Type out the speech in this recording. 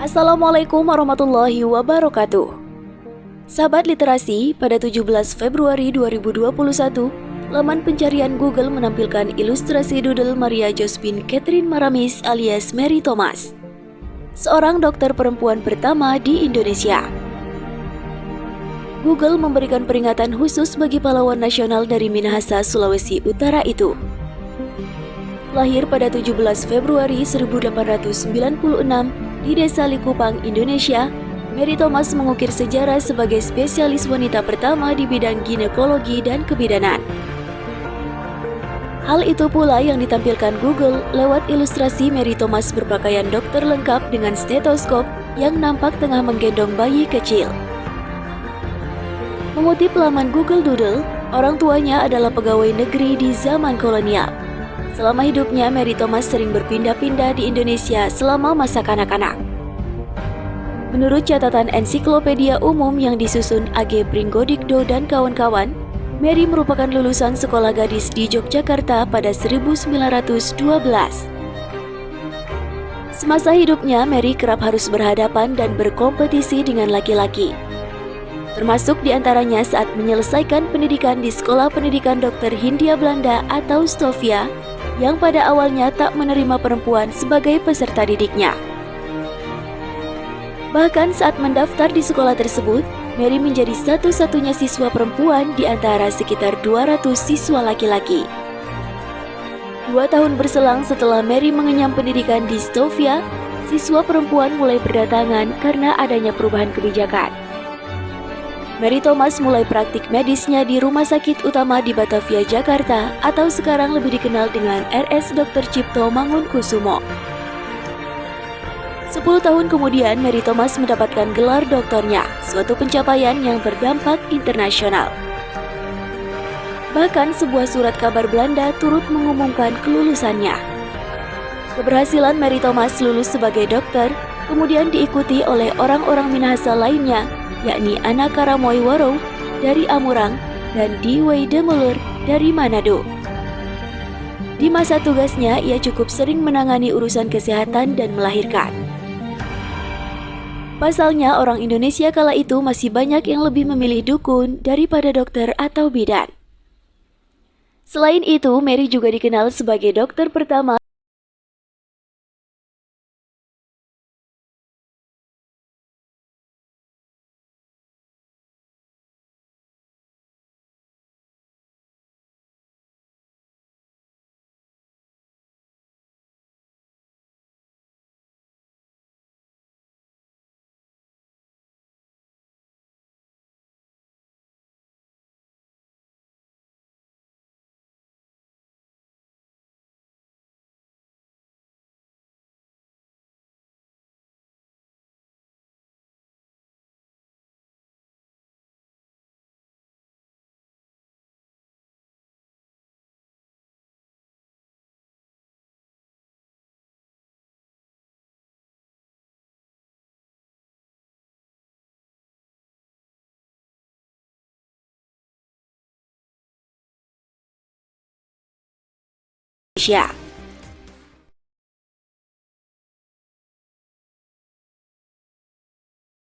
Assalamualaikum warahmatullahi wabarakatuh. Sahabat literasi, pada 17 Februari 2021, laman pencarian Google menampilkan ilustrasi doodle Maria Josephine Catherine Maramis alias Mary Thomas, seorang dokter perempuan pertama di Indonesia. Google memberikan peringatan khusus bagi pahlawan nasional dari Minahasa, Sulawesi Utara itu. Lahir pada 17 Februari 1896 di Desa Likupang, Indonesia, Mary Thomas mengukir sejarah sebagai spesialis wanita pertama di bidang ginekologi dan kebidanan. Hal itu pula yang ditampilkan Google lewat ilustrasi Mary Thomas berpakaian dokter lengkap dengan stetoskop yang nampak tengah menggendong bayi kecil. Mengutip laman Google Doodle, orang tuanya adalah pegawai negeri di zaman kolonial. Selama hidupnya, Mary Thomas sering berpindah-pindah di Indonesia selama masa kanak-kanak. Menurut catatan ensiklopedia umum yang disusun A.G. Pringgodikdo dan kawan-kawan, Mary merupakan lulusan sekolah gadis di Yogyakarta pada 1912. Semasa hidupnya, Mary kerap harus berhadapan dan berkompetisi dengan laki-laki, termasuk diantaranya saat menyelesaikan pendidikan di Sekolah Pendidikan Dokter Hindia Belanda atau Stovia, yang pada awalnya tak menerima perempuan sebagai peserta didiknya. Bahkan saat mendaftar di sekolah tersebut, Mary menjadi satu-satunya siswa perempuan di antara sekitar 200 siswa laki-laki. 2 tahun berselang setelah Mary mengenyam pendidikan di Stovia, siswa perempuan mulai berdatangan karena adanya perubahan kebijakan. Mary Thomas mulai praktik medisnya di Rumah Sakit Utama di Batavia, Jakarta, atau sekarang lebih dikenal dengan RS Dr. Cipto Mangunkusumo. 10 tahun kemudian, Mary Thomas mendapatkan gelar doktornya, suatu pencapaian yang berdampak internasional. Bahkan sebuah surat kabar Belanda turut mengumumkan kelulusannya. Keberhasilan Mary Thomas lulus sebagai dokter kemudian diikuti oleh orang-orang Minahasa lainnya, yakni Anna Karamoy Waro dari Amurang dan Diwei Demulur dari Manado. Di masa tugasnya, ia cukup sering menangani urusan kesehatan dan melahirkan. Pasalnya, orang Indonesia kala itu masih banyak yang lebih memilih dukun daripada dokter atau bidan. Selain itu, Mary juga dikenal sebagai dokter pertama Indonesia.